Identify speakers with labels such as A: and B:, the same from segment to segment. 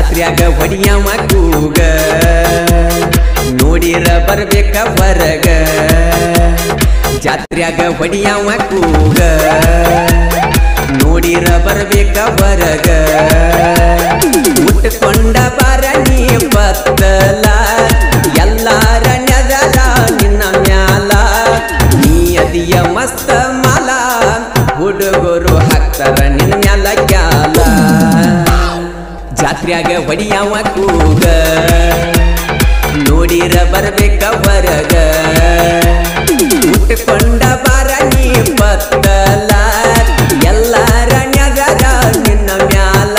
A: ಜಾತ್ರ್ಯಾಗ ಹೊಡಿಯವ ಕೂಗ ನೋಡಿರ ಬರ್ಬೇಕ ಹೊರಗ ಜಾತ್ರ್ಯಾಗ ಹೊಡಿಯವ ಕೂಗ ನೋಡಿರ ಬರ್ಬೇಕ ಹೊರಗ ಉಟ್ಕೊಂಡ ಬರ ನೀ ಬತ್ತಲ ಎಲ್ಲಾರ ನೆದರ ನಿನ್ನ ಮ್ಯಾಲ ನೀ ಅದಿಯ ಮಸ್ತ ಮಾಲ ಹುಡುಗರು ಹಾಕ್ತಾರ ನಿನ್ನ ಮ್ಯಾಲ ಕ್ಯಾಲ ಜಾತ್ರ್ಯಾಗ ಹೊಡಿಯವ ಕೂಗ ನೋಡಿರ ಬರ್ಬೇಕ ಹೊರಗ ಉಟ್ಕೊಂಡ ಬರ ನೀ ಬತ್ತಲ ಎಲ್ಲಾರ ನೆದರ ನಿನ್ನ ಮ್ಯಾಲ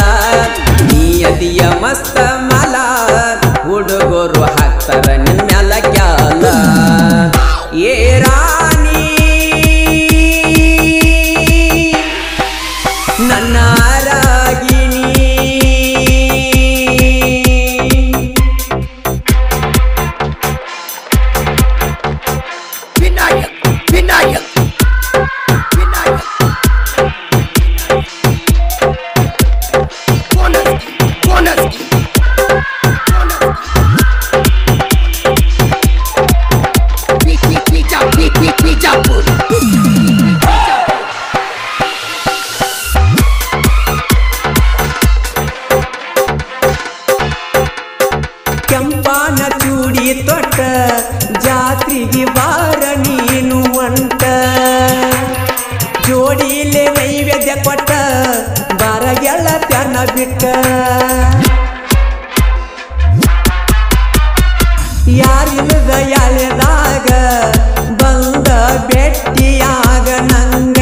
A: ನೀ ಅದಿಯ ಮಸ್ತ ಮಾಲ ಹುಡುಗರು ಹಾಕ್ತಾರ ನಿನ್ನ ಮ್ಯಾಲ ಕ್ಯಾಲ ಏ ರಾಣಿ ನನ್ನ ರಾಗಿಣಿ ಕೆಂಪಾನ ಚೂಡಿ ತೊಟ್ಟ ಜಾತ್ರೆಗೆ ಬಾರ ನೀನು ಒಂಟ ಜೋಡಿಲೆ ನೈವೇದ್ಯ ಕೊಟ್ಟ ಬಾರ ಗೆಳತ್ಯನ ಬಿಟ್ಟ ಯಾರಿಲ್ಲದ ಯಾಳೆದಾಗ ಬಂದ ಭೆಟ್ಟಿಯಾಗ ನಂಗ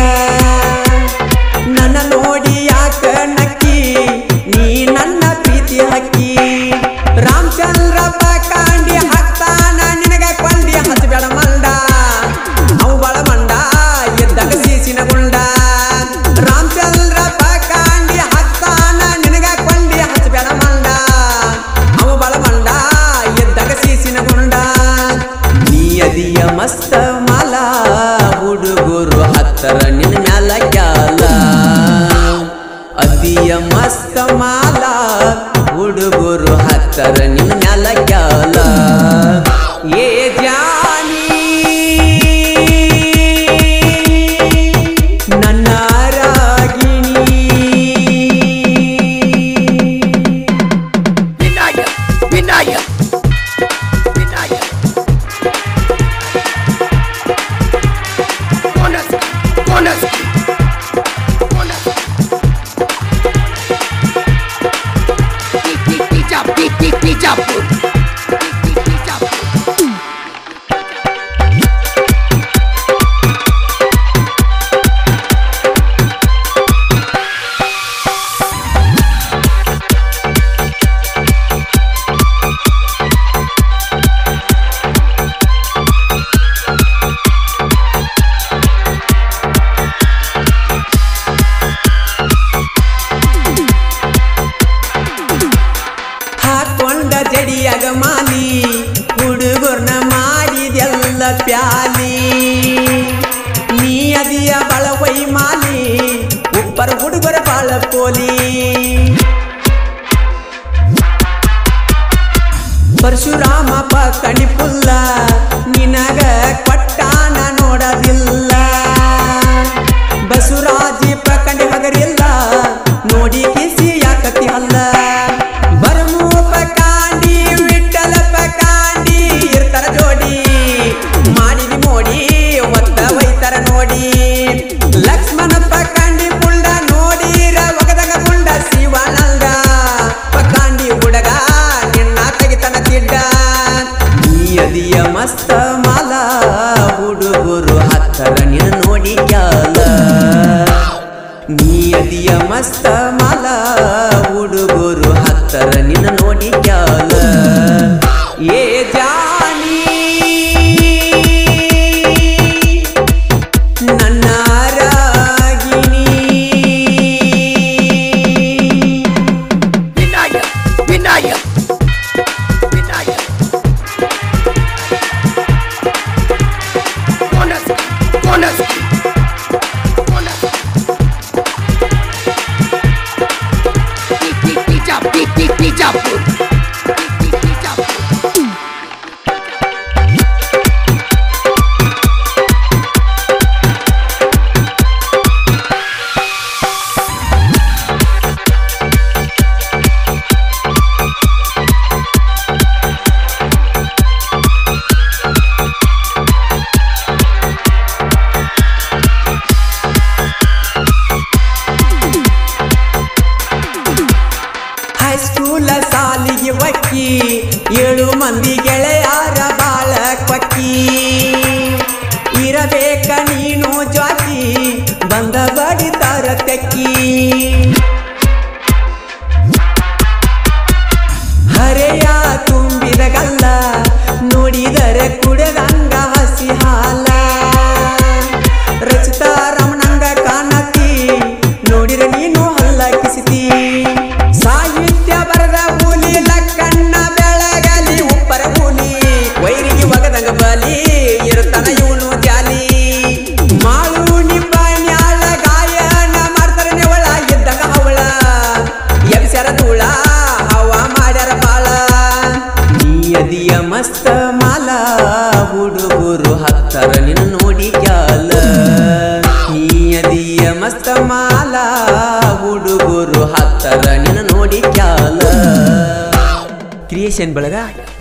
A: ನನ್ನ ನೋಡಿ ಯಾಕ ನಕ್ಕಿ ನೀ ನನ್ನ ಪ್ರೀತಿ ಹಕ್ಕಿ ರಾಮಚಂದ್ರ ಕಾಂಡಿ ಹಾಕ್ತಾನ ನಿನಗ ಕೊಂಡಿ ಹಚ್ಚಬೇಡ ಮಂಡ ಅವು ಬಳ ಮಂಡ ಎದ್ದಾಗ ಸೀಸಿನ ಗುಂಡ ರಾಮಚಂದ್ರ ಕಾಂಡಿ ಹಾಕ್ತಾನ ನಿನಗ ಕೊಂಡಿ ಹಚ್ಚಬೇಡ ಮಂಡ ಅವು ಬಳ ಮಂಡ ಎದ್ದಾಗ ಸೀಸಿನ ಗುಂಡ ನೀ ಅದಿಯ ಮಸ್ತ ಮಾಲ ಹುಡುಗರು ಹತ್ತರ ನಿನ್ನ ಮ್ಯಾಲ ಕ್ಯಾಲ ಅದಿಯ ಮಸ್ತ ಮಾಲ ಹುಡುಗರು ಹತ್ತರ ನಿನ್ನ ಮ್ಯಾಲ ಕ್ಯಾಲ ಏ ಜಾನಿ ನನ್ನ ರಾಗಿಣಿ ವಿನಾಯಕ್ ಹಾಕೊಂಡ ಜಡಿಯಾಗ ಮಾಲಿ ಹುಡುಗರ್ನ ಮಾಡಿದೆಲ್ಲ ಪ್ಯಾಲಿ ನೀ ಅದಿಯ ಬಳ ವೈ ಮಾಲಿ ಉಪ್ಪರ ಹುಡುಗರ ಬಾಳ ಪೋಲಿ ಪರಶುರಾಮ ಕಣಿ ಪುಲ್ಲ ನಿನಗ ಕೊಟ್ಟಾನ ನೋಡದಿಲ್ಲ ಬಸವರಾಜಿ ಪಕಂಡಿ ಹಗರಿಲ್ಲ ನೋಡಿ ಕಿಸಿ ಯಾಕತಿ ಅಲ್ಲ ಬರಮೂಪ ಕಾಂಡಿ ವಿಠಲ ಪಕಾಂಡಿ ಇರ್ತಾರ ಜೋಡಿ ಮಾಡಿದಿ ಮೋಡಿ ಒತ್ತ ವೈತರ ನೋಡಿ ಲಕ್ಷ್ಮಣ ಪಕಾಂಡಿ ಪುಂಡ ನೋಡಿರ ಒಗದಾಗ ಪುಂಡ ಶಿವಾನಂದ ಪಕಾಂಡಿ ಹುಡುಗ ನಿನ್ನ ತೆಗಿತನ ತಿಡ್ಡ ನೀ ಅದಿಯ ಮಸ್ತ ಮಾಲ ಹಕ್ಕಿ 7 ಮಂದಿ ಗೆಳೆಯಾರ ಬಾಳ ಕೊಕ್ಕಿ ಇರಬೇಕ ನೀನು ಜ್ವಾಕಿ ಬಂದ ಬಡಿತಾರ ತೆಕ್ಕಿ ಹರೆಯ ತುಂಬಿದ ಗಲ್ಲ ನೋಡಿದರೆ ಕುಡದಂಗ ಹಸಿ ಹಾಲ ರಚಿತಾ ರಮಣಂಗ ಕಾಣತಿ ನೋಡಿರ ನೀನು ಹಲ್ಲ ಕಿಸಿತಿ ಸಾಹಿತ್ಯ ಬರದ ಕೂಲಿ ಲಕ್ಕಣ್ಣ ಬೆಳಗಲಿ ಉಪ್ಪರ ಕೂಲಿ ವೈರಿಗೆ ಒಗದಂಗ ಬಲಿ ಇರುತ್ತಾನ ಇವನು ಜಾಲಿ ಮಾಳು ನಿಬ್ಬಾಣ್ಯಾಳ ಗಾಯನ ಮಾಡ್ತಾರೆ ನೆವಳ ಇದ್ದಂಗ ಅವಳ ಎಬ್ಸರ ಧೂಳ ಹವ ಮಾಡ್ಯಾರ ಬಾಳ ನೀಯದಿಯ ಮಸ್ತ ಮಾಲ ಹುಡುಗರು ಹತ್ತರ ನಿನ್ನ ನೋಡಿ ಕ್ಯಾಲ ನೀಯದಿಯ ಮಸ್ತ ಮಾಲ ಹುಡುಗರು ಹತ್ತರ ನಿನ್ನ ನೋಡಿ ಕ್ಯಾಲ ಕ್ರಿಯೇಷನ್ ಬಳಗ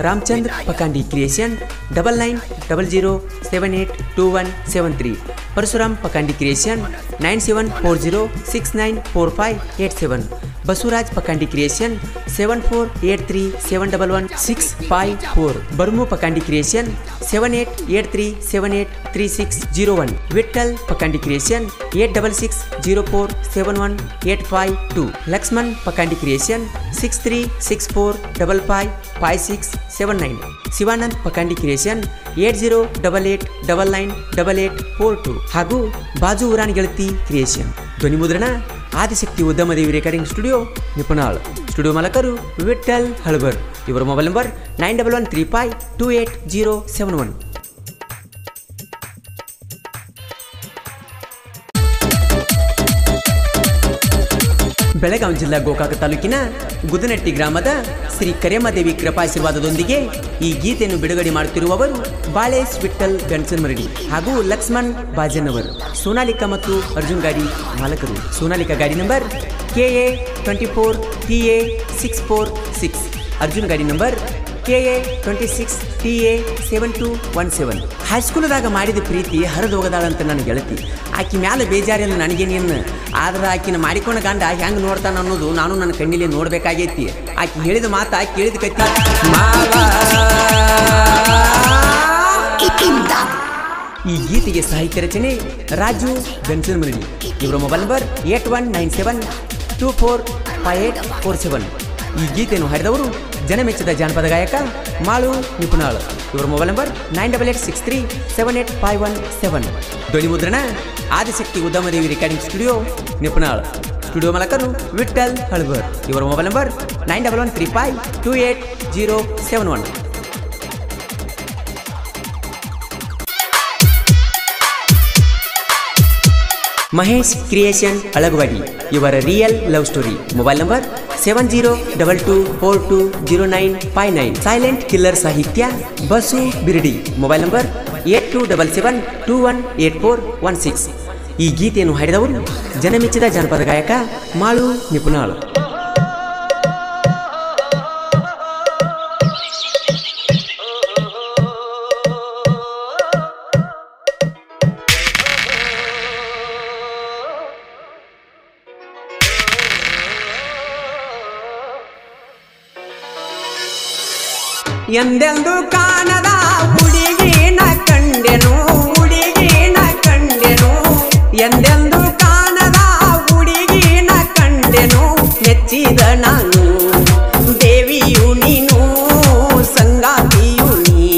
A: Ramachandra Pakandi creation 9900782173 Parashuram Pakandi creation 9740694587 Basavaraj Pakandi creation 7483711654 Barmu Pakandi creation 7883783601 Vithal Pakandi creation 8660471852 Lakshman Pakandi creation 6364555679 Shivanand Pakandi creation 8088998842 ಹಾಗೂ ಬಾಜು ಉರಾನ್ ಗೆಳತಿ ಕ್ರಿಯೇಷನ್ ಧ್ವನಿ ಮುದ್ರಣ ಆದಿಶಕ್ತಿ ಉದ್ಯಮದೇವಿ ರೆಕಾರ್ಡಿಂಗ್ ಸ್ಟುಡಿಯೋ ನಿಪುಣಾಳ್ ಸ್ಟುಡಿಯೋ ಮಾಲಕರು ವಿಠಲ್ ಹಳಬರ್ ಇವರ ಮೊಬೈಲ್ ನಂಬರ್ 9113528071 ಬೆಳಗಾವಿ ಜಿಲ್ಲಾ ಗೋಕಾಕ ತಾಲೂಕಿನ ಗುದನಟ್ಟಿ ಗ್ರಾಮದ ಶ್ರೀ ಕರೇಮದೇವಿ ಕೃಪಾಶೀರ್ವಾದದೊಂದಿಗೆ ಈ ಗೀತೆಯನ್ನು ಬಿಡುಗಡೆ ಮಾಡುತ್ತಿರುವವರು ಬಾಳೇಶ್ ವಿಠಲ್ ಗಣಸನ್ಮರಡಿ ಹಾಗೂ ಲಕ್ಷ್ಮಣ್ ಬಾಜನ್ನವರು ಸೋನಾಲಿಕಾ ಮತ್ತು ಅರ್ಜುನ್ ಗಾಡಿ ಮಾಲಕರು ಸೋನಾಲಿಕಾ ಗಾಡಿ ನಂಬರ್ KA24TA646 ಅರ್ಜುನ್ ಗಾಡಿ ನಂಬರ್ KA26TA7217 ಹೈಸ್ಕೂಲದಾಗ ಮಾಡಿದ ಪ್ರೀತಿ ಹರಿದೋಗದಾಳಂತ ನನ್ನ ಗೆಳತಿ ಆಕಿ ಮ್ಯಾಲ ಬೇಜಾರಿಲ್ಲ ನನಗೇನೇನು ಆದ್ರೆ ಆಕಿನ ಮಾಡಿಕೊಂಡ ಗಂಡ ಹೆಂಗೆ ನೋಡ್ತಾನ ಅನ್ನೋದು ನಾನು ನನ್ನ ಕಣ್ಣಿಲಿ ನೋಡ್ಬೇಕಾಗೈತಿ ಆಕಿ ಹೇಳಿದ ಮಾತ ಕೇಳಿದ ಕತ್ತಿ ಈ ಗೀತೆಗೆ ಸಾಹಿತ್ಯ ರಚನೆ ರಾಜು ಗಣಸನ್ಮರಡಿ ಇವರ ಮೊಬೈಲ್ ನಂಬರ್ 8197245847 ಈ ಗೀತೆಯನ್ನು ಹರಿದವರು ಜನಮೆಚ್ಚಿದ ಜಾನಪದ ಗಾಯಕ ಮಾಳು ನಿಪುಣಾಳ್ ಇವರ ಮೊಬೈಲ್ ನಂಬರ್ 9886378517 ಧ್ವನಿ ಮುದ್ರಣ ಆದಿಶಕ್ತಿ ಉದ್ಯಮದೇವಿ ರೆಕಾರ್ಡಿಂಗ್ ಸ್ಟುಡಿಯೋ ನಿಪುಣಾಳ್ ಸ್ಟುಡಿಯೋ ಮಾಲಕರು ವಿಠಲ್ ಹಳಬರ್ ಇವರ mobile number 9113528071 Mahesh creation Alagawadi ಇವರ real love story mobile number 7022420959 silent killer ಸಾಹಿತ್ಯ ಬಸು ಬಿರಡಿ ಮೊಬೈಲ್ ನಂಬರ್ 8277218416 ಈ ಗೀತೆಯನ್ನು ಹಾಡಿದವರು ಜನಮೆಚ್ಚಿದ ಜಾನಪದ ಗಾಯಕ ಮಾಳು ನಿಪುಣಾಳ್ ಎಂದೆಂದು ಕಾಣದ ಹುಡುಗಿನ ಕಂಡೆನು ಎಂದೆಂದು ಕಾಣದ ಹುಡುಗಿನ ಕಂಡೆನು ಮೆಚ್ಚಿದ ನಾನು ದೇವಿಯು ನೀನು ಸಂಗಾತಿಯು ನೀ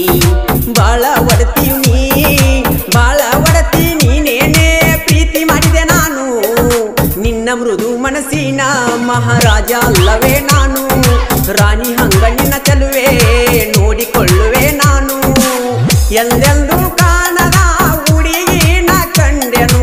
A: ಬಾಳ ಒಡತಿ ನೀನೇನೇ ಪ್ರೀತಿ ಮಾಡಿದೆ ನಾನು ನಿನ್ನ ಮೃದು ಮನಸ್ಸಿನ ಮಹಾರಾಜ ಅಲ್ಲವೇ ನಾನು ರಾಣಿ ಹಂಗ ನಿನ್ನ ಚೆಲುವೆ ನೋಡಿಕೊಳ್ಳುವೆ ನಾನು ಎಂದೆಂದು ಕಾಣದ ಹುಡುಗಿನ ಕಂಡೆನು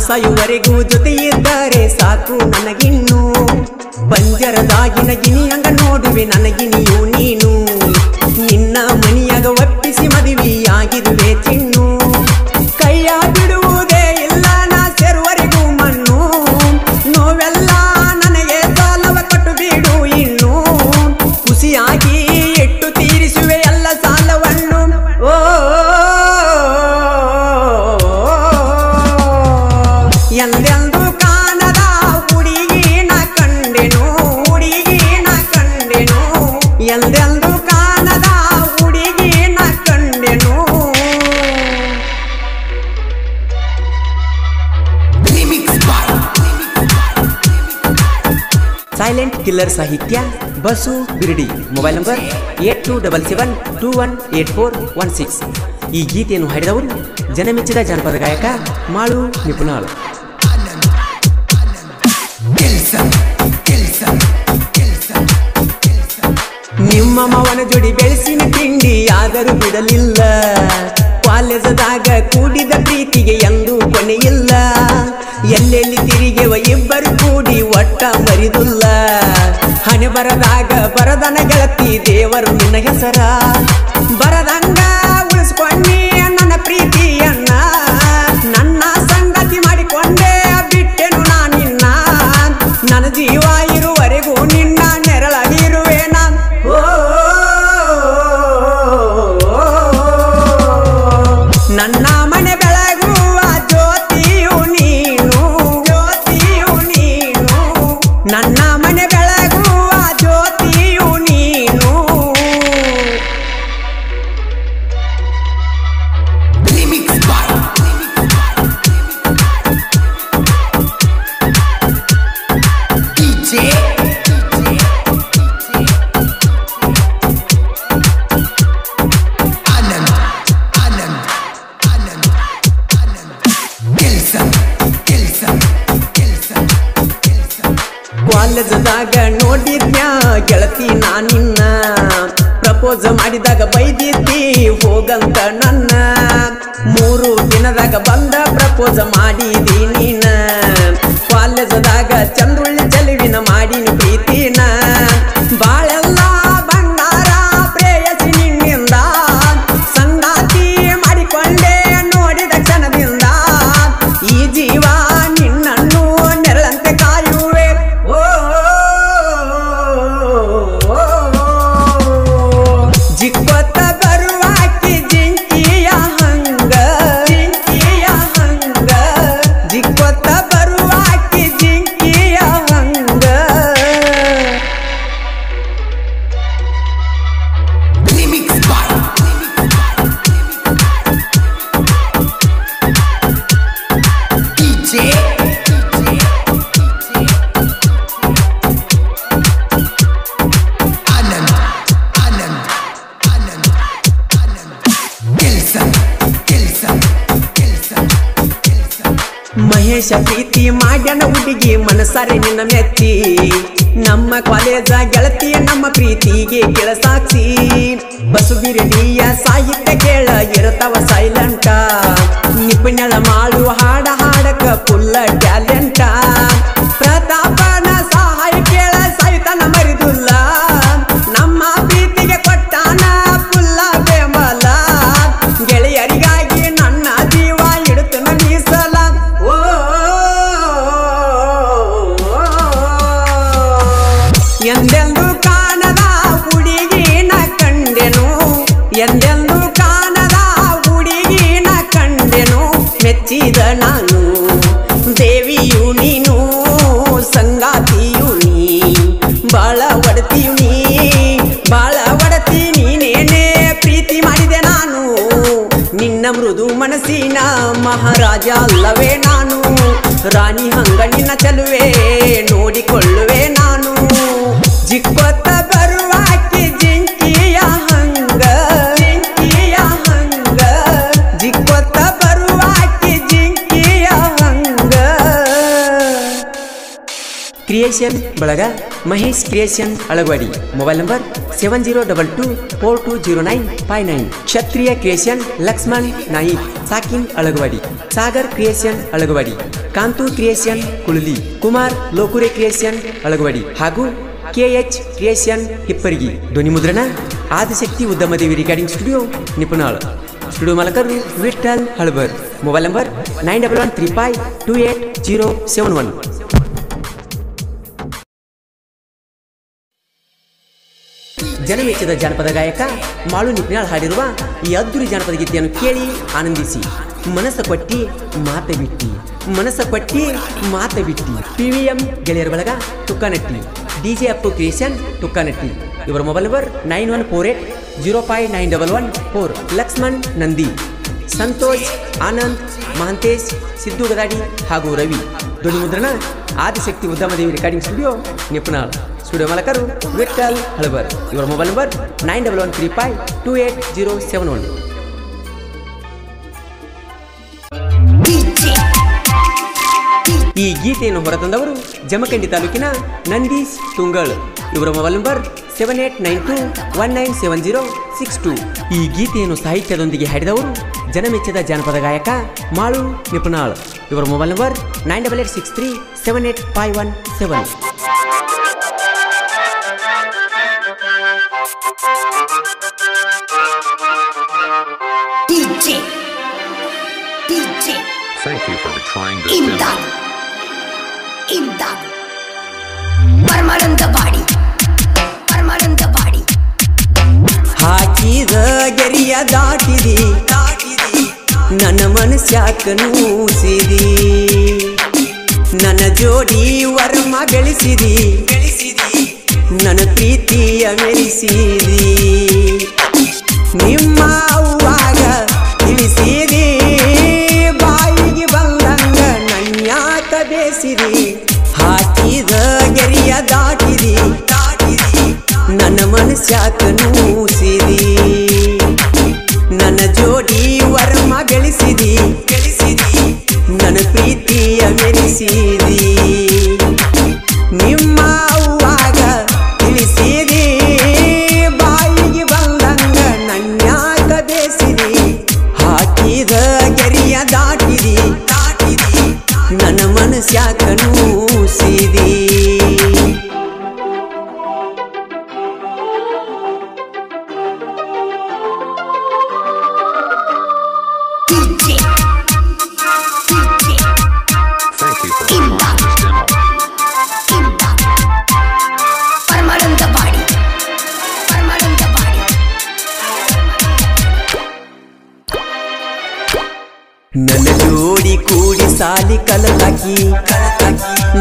A: ಸಾಯುವರೆಗೂ ಜೊತೆ ಇದ್ದಾರೆ ಸಾಕು ನನಗಿನ್ನು ಪಂಜರದಾಗಿನ ಗಿನಿಯಂಗ ನೋಡುವೆ ನನಗಿನಿಯು ನೀನು ನಿನ್ನ ಮನಿಯಾಗ ಒಪ್ಪಿಸಿ ಮದುವೆಯಾಗಿರುವೆ ಚಿನ್ನು ಕೈಯ ಬಿಡುವುದೇ ಇಲ್ಲ ನಾ ಸೇರುವರೆಗೂ ಮಣ್ಣು ನೋವೆಲ್ಲ ನನಗೆ ಸಾಲವ ಕೊಟ್ಟು ಬಿಡು ಇನ್ನು ಖುಷಿಯಾಗಿ ಇಟ್ಟು ತೀರಿಸುವೆ ಎಲ್ಲ ಸಾಲವನ್ನು ಓ ಎಂದೆಂದು ಕಾಣದ ಹುಡುಗಿನ ಕಂಡೆನು ಎಂದೆಂದು ಕಾಣದ ಹುಡುಗಿನ ಕಂಡೆನು ಸೈಲೆಂಟ್ ಕಿಲ್ಲರ್ ಸಾಹಿತ್ಯ ಬಸು ಬಿರ್ಡಿ ಮೊಬೈಲ್ ನಂಬರ್ 8277218416 ಈ ಗೀತೆಯನ್ನು ಹಾಡಿದವರು ಜನಮೆಚ್ಚಿದ ಜಾನಪದ ಗಾಯಕ ಮಾಳು ನಿಪುಣಾಳು ನಿಮ್ಮ ಮಾವನ ಜೋಡಿ ಬೆಳೆಸಿನ ತಿಂಡಿ ಆದರೂ ಬಿಡಲಿಲ್ಲ ಕಾಲೇಜದಾಗ ಕೂಡಿದ ಪ್ರೀತಿಗೆ ಎಂದೂ ಕೊನೆಯಿಲ್ಲ ಎಲ್ಲೆಲ್ಲಿ ತಿರುಗೆವ ಇಬ್ಬರು ಕೂಡಿ ಒಟ್ಟ ಮರಿದುಲ್ಲ ಹಣೆ ಬರದಾಗ ಬರದನ ಗೆಳತಿ ದೇವರು ನಿನ್ನ ಹೆಸರ ಬರದಂಗ ಉಳಿಸ್ಕೊಂಡಿ ನನ್ನ ಪ್ರೀತಿಯನ್ನ ನನ್ನ ಸಂಗತಿ ಮಾಡಿಕೊಂಡೆ ಬಿಟ್ಟೆನು ನಾನಿನ್ನ ನನ್ನ ಜೀವ ಇರುವರೆಗೂ ನಿನ್ನ ನೆರಳಾಗಿರುವೆ ನಾನು ನನ್ನ ಮನೆ ಬೆಳಗುವ ಜ್ಯೋತಿಯು ನೀನು ನನ್ನ ಮನೆ ಬೆಳಗುವ ಜ್ಯೋತಿಯು ನೀನು ಕಾಲೇಜದಾಗ ನೋಡಿದ್ನ್ಯ ಗೆಳತಿ ನಾನಿನ್ನ ಪ್ರಪೋಸ್ ಮಾಡಿದಾಗ ಬೈದಿದ್ದಿ ಹೋಗಂತ ನನ್ನ 3 ದಿನದಾಗ ಬಂದ ಪ್ರಪೋಸ್ ಮಾಡಿದಿ ನೀನ ಕಾಲೇಜದಾಗ ಚಂದ್ರುಳ್ಳಿ ಚೆಲುವಿನ ಮಾಡಿನ ಪ್ರೀತಿನ ಬಾಳೆಲ್ಲ ಬಂಗಾರ ಪ್ರೇಯಸಿ ನಿನ್ನಿಂದ ಸಂಗಾತಿ ಮಾಡಿಕೊಂಡೆ ನೋಡಿದ ಕ್ಷಣದಿಂದ ಈ ಜೀವ ನಿನ್ನನ್ನು ನೆರಳಂತೆ ಕಾಯುವೆ ಜಿಕ್ಕೊತ್ತ ಬರುವಾಕಿ ಜಿಂಕಿಯ ಹಂಗ ಜಿಕ್ಕೊತ್ತ ಬರುವಾಕಿ ಜಿಂಕಿಯ ಹಂಗ ಮಹೇಶ ಪ್ರೀತಿ ಮಾಡ್ಯಾನ ಹುಡುಗಿ ಮನಸಾರೆ ನಿನ್ನ ಮೆಚ್ಚಿ ನಮ್ಮ ಕಾಲೇಜ ಗೆಳತಿ ನಮ್ಮ ಪ್ರೀತಿಗೆ ಕೆಳಸಾಕ್ಷಿ ಬಸು ಬಿರಡಿಯ ಸಾಹಿತ್ಯ ಕೇಳ ಇರತವ ಸೈಲೆಂಟ ನಿಪುಣಳ ಮಾಡು ಹಾಡ ಹಾಡಕ ಫುಲ್ಲ ಟ್ಯಾಲೆಂಟ ಪ್ರತಾಪನ ಸಹಾಯ ಕೇಳ ಸಹಿತನ ಮರಿದುಲ್ಲ ನಮ್ಮ ಪ್ರೀತಿಗೆ ಕೊಟ್ಟಾನ ಫುಲ್ಲ ಬೆಂಬಲ ಗೆಳೆಯರಿಗಾಗಿ ನನ್ನ ಜೀವ ಇಡುತ್ತನ ಮೀಸಲ ಎಂದೆಂದು ಕಾಣದ ಹುಡುಗಿನ ಕಂಡೆನು ಎಂದೆಂದು ಕಾಣದ ಹುಡುಗಿನ ಕಂಡೆನು ಮೆಚ್ಚಿದ ನಾನು ದೇವಿಯು ನೀನು ಸಂಗಾತಿಯು ನೀ ಬಾಳ ಒಡತಿ ನೀನೇನೆ ಪ್ರೀತಿ ಮಾಡಿದೆ ನಾನು ನಿನ್ನ ಮೃದು ಮನಸ್ಸಿನ ಮಹಾರಾಜ ಅಲ್ಲವೇ ನಾನು ರಾಣಿ ಹಂಗ ನಿನ್ನ ಚೆಲುವೆ ನೋಡಿಕೊಳ್ಳುವೆ ನಾನು ಜಿಕ್ಕೊತ್ತ ಬರುವಾಕಿ ಜಿಂಕಿಯ ಹಂಗ ಜಿಕ್ಕೊತ್ತ ಬರುವಾಕಿ ಜಿಂಕಿಯ ಹಂಗ ಕ್ರಿಯೇಷನ್ ಬಳಗ Mahesh creation Alagawadi mobile number 7022420959. Kshatriya creation Laxman Naik ಸಾಕಿನ್ Alagawadi, Sagar creation Alagawadi, Kantu creation Kulali, Kumar Lokure creation Alagawadi ಹಾಗೂ KH ಕ್ರಿಯೇಷನ್ ಹಿಪ್ಪರಿಗಿ. ಧ್ವನಿ ಮುದ್ರಣ ಆದಿಶಕ್ತಿ ಉದ್ಯಮದೇವಿ ರೆಕಾರ್ಡಿಂಗ್ ಸ್ಟುಡಿಯೋ ನಿಪುಣಾಳ್. ಸ್ಟುಡಿಯೋ ಮಾಲಕರು ವಿಠಲ್ ಹಳಬರ್. Mobile number 9135288071. ಜನಮೆಚ್ಚದ ಜಾನಪದ ಗಾಯಕ ಮಾಳು ನಿಪ್ನಾಳ್ ಹಾಡಿರುವ ಈ ಅದ್ದೂರಿ ಜಾನಪದ ಗೀತೆಯನ್ನು ಕೇಳಿ ಆನಂದಿಸಿ. ಮನಸ್ಸ ಕೊಟ್ಟಿ ಮಾತ ಬಿಟ್ಟಿ, ಮನಸ್ಸ ಕೊಟ್ಟಿ ಮಾತ ಬಿಟ್ಟಿ. PVM ಗೆಳೆಯರ ಬಳಗ ತುಕ್ಕನಟ್ಟಿ, DJ ಅಪ್ಪು ಕ್ರಿಯೇಷನ್ ತುಕ್ಕನಟ್ಟಿ. ಇವರ ಮೊಬೈಲ್ ನಂಬರ್ 9148059114. ಲಕ್ಷ್ಮಣ್ ನಂದಿ, ಸಂತೋಷ್, ಆನಂದ್, ಮಹಂತೇಶ್, ಸಿದ್ದು ಗದಾಡಿ ಹಾಗೂ ರವಿ. ಧ್ವನಿ ಮುದ್ರಣ ಆದಿಶಕ್ತಿ ಉದ್ಯಮದೇವಿ ರೆಕಾರ್ಡಿಂಗ್ ಸ್ಟುಡಿಯೋ ನಿಪುಣಾಳ್. ಸ್ಟುಡಿಯೋ ಮಾಲಕರು ವಿಠಲ್ ಹಳಬರ್. ಇವರ ಮೊಬೈಲ್ ನಂಬರ್ 9135288071. ಈ ಗೀತೆಯನ್ನು ಹೊರತಂದವರು ಜಮಖಂಡಿ ತಾಲೂಕಿನ ನಂದೀಶ್ ತುಂಗಳ್. ಇವರ ಮೊಬೈಲ್ ನಂಬರ್ 7892197062. ಈ ಗೀತೆಯನ್ನು ಸಾಹಿತ್ಯದೊಂದಿಗೆ ಹಾಡಿದವರು ಜನಮೆಚ್ಚದ ಜಾನಪದ ಗಾಯಕ ಮಾಳು ನಿಪುಣಾಳ್. ಇವರ mobile number 9886378517.
B: Thank you for trying this demo.
C: Imdad Permanent body
A: ಹಾಕಿದ ಗೆರಿಯ ದಾಟಿದಿ, ನನ್ನ ಮನಸ್ಯಾಕ ನೂಸಿದಿ, ನನ್ನ ಜೋಡಿ ವರ್ಮ ಬೆಳೆಸಿದಿ, ನನ್ನ ಪ್ರೀತಿಯ ಮೆರೆಸಿದಿ. ನಿಮ್ಮ ಅವ್ವಾಗ ತಿಳಿಸಿದಿ, ಬಾಯಿಗೆ ಬಂದಂಗ ನನ್ಯಾಕ ಬೇಸಿದಿ. ಹಾಕಿದ ಗೆರಿಯ ದಾಟಿದಿ, ನನ್ನ ಮನಸ್ಯಾಕ ನೂಸಿದಿ, ನನ್ನ ಜೋಡಿ ವರ್ಮ ಬೆಳೆಸಿದಿ, ನನ್ನ ಪ್ರೀತಿಯ ಮೆರೆಸಿದಿ. ನಿಮ್ಮ ಅವ್ವಾಗ ತಿಳಿಸಿದಿ, ಬಾಯಿಗೆ ಬಂದಂಗ ನನ್ಯಾಕ ಬೇಸಿದಿ. ಹಾಕಿದ ಗೆರಿಯ ದಾಟಿದಿ, ನನ್ನ ಮನಸ್ಯಾಕ ನೂಸಿದಿ. ನನ್ನ ಜೋಡಿ ಕೂಡಿ ಸಾಲಿ ಕಲತಾಕಿ,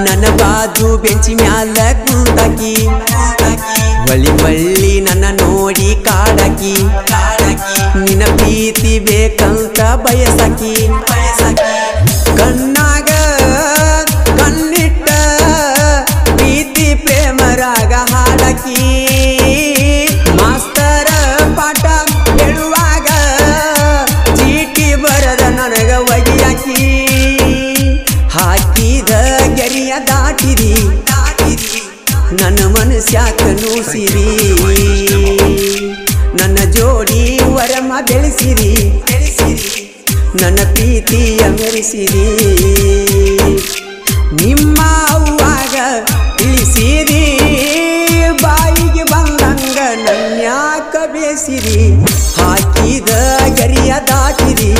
A: ನನ್ನ ಬಾಜು ಬೆಂಚಿ ಮ್ಯಾಲ ಕುಂತಾಕಿ, ಹೊಳ್ಳಿ ನನ್ನ ನೋಡಿ ಕಾಡಾಕಿ, ನಿನ್ನ ಪ್ರೀತಿ ಬೇಕಂತ ಬಯಸಾಕಿ. ಕಣ್ಣಾಗ ಕಣ್ಣಿಟ್ಟ ಪ್ರೀತಿ ಪ್ರೇಮರಾಗ ಹಾಡಾಕಿ, ಮಾಸ್ತರ ಪಾಠ ಹೇಳುವಾಗ ಚೀಟಿ ಬರದ ನನಗ ಒಗಿಯಾಕಿ. ಹಾಕಿದ ಗೆರಿಯ ದಾಟಿದಿ, ನನ್ನ ಮನಸ್ಯಾಕ ನೂಸಿರಿ, ನನ್ನ ಜೋಡಿ ವರಮ ಬೆಳೆಸಿರಿ, ನನ್ನ ಪ್ರೀತಿಯ ಮೆರೆಸಿರಿ. ನಿಮ್ಮ ಅವ್ವಾಗ ತಿಳಿಸಿರಿ, ಬಾಯಿಗೆ ಬಂದಂಗ ನನ್ಯಾಕ ಬೇಸಿರಿ. ಹಾಕಿದ ಗೆರಿಯ ದಾಟಿರಿ,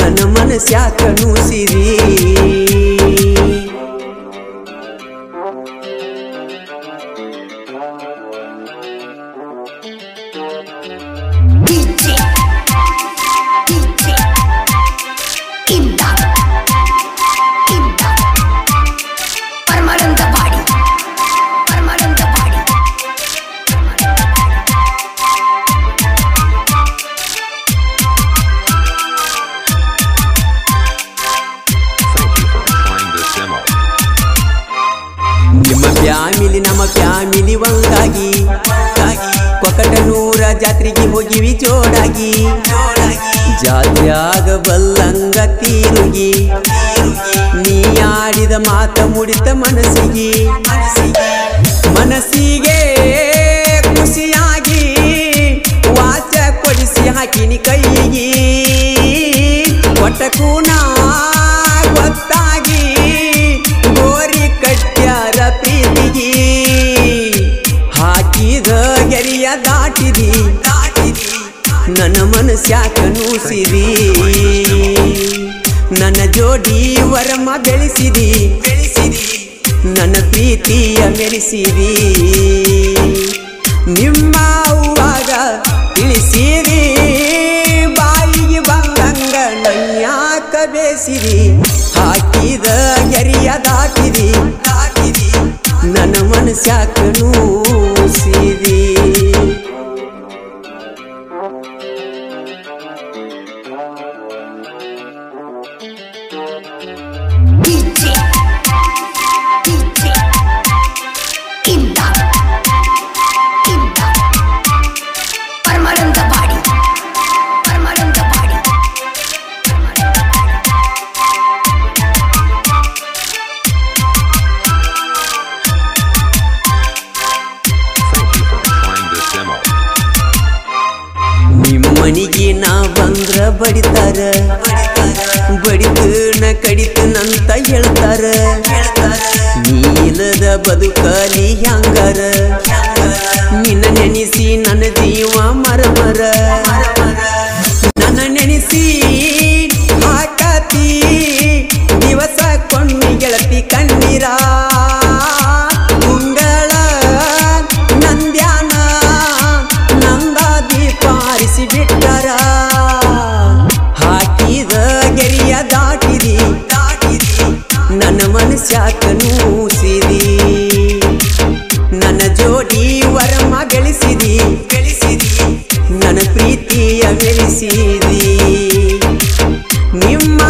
A: ನನ್ನ ಮನಸ್ಯಾಕ ನೂಸಿರಿ. ಫ್ಯಾಮಿಲಿ ನಮ್ಮ ಫ್ಯಾಮಿಲಿ ಒಂದಾಗಿ, ಕೊಕಟನೂರ ಜಾತ್ರೆಗೆ ಹೋಗಿವಿ ಜೋಡಾಗಿ, ಜಾತ್ರ್ಯಾಗ ಬಲ್ಲಂಗ ತೀರುಗಿ, ನೀ ಆಡಿದ ಮಾತ ಮುಡಿತ ಮನಸ್ಸಿಗೆ, ಮನಸ್ಸಿಗೆ ಕೈ ಹಾಕಿನಿ ಕೈಗಿ ಒಟ್ಟಕ್ಕೂ ನಾ ಗೊತ್ತಾಗಿ ಗೋರಿ ಕಟ್ಟ್ಯಾರ ಪ್ರೀತಿಗಿ ಹಾಕಿದ ಗೆರಿಯ ದಾಟಿದಿ ನನ್ನ ಮನಸ್ಯಾಕ ನೂಸಿದಿ ನನ್ನ ಜೋಡಿ ವರಮ ಬೆಳೆಸಿದಿ ನನ್ನ ಪ್ರೀತಿಯ ಮೆರೆಸಿದಿ ನಿಮ್ಮ ಅವ್ವಾಗ ತಿಳಿಸಿದಿ ಬಾಯಿಗೆ ಬಂದಂಗ ನನ್ಯಾಕ ಬೇಸಿದಿ ಹಾಕಿದ ಗೆರಿಯ ದಾಟಿದಿ ನನ್ನ ಮನಸ್ಯಾಕ ನೂಸಿದಿ ಮನಿಗೆ ನಾ ಬಂದ್ರ ಬಡಿತಾರ ಬಡಿತನ ಕಡಿತನಂತ ಹೇಳ್ತಾರ ನೀಲದ ಬದುಕಲಿ ಹ್ಯಾಂಗಾರ ನಿನ್ನ ನೆನೆಸಿ ನನ್ನ ಜೀವ ಮರಮರ ನನ್ನ ನೆನೆಸಿ ಹಾಕತಿ ದಿವಸ ಕೊಂಡಿ ಗೆಳತಿ ಕಣ್ಣೀರ ಮುಂಗಳ ನಂದ್ಯಾನ ನಂದ ದೀಪ ಆರಿಸಿ ಬಿಟ್ಟರ ಹಾಕಿದ ಗೆರಿಯ ದಾಟಿದಿ ನನ್ನ ಮನಸ್ಯಾಕ ನೂಸಿದಿ ನನ್ನ ಜೋಡಿ ವರಮ ಗಳಿಸಿದಿ ನನ್ನ ಪ್ರೀತಿಯ ಮೆರೆಸಿದಿ ನಿಮ್ಮ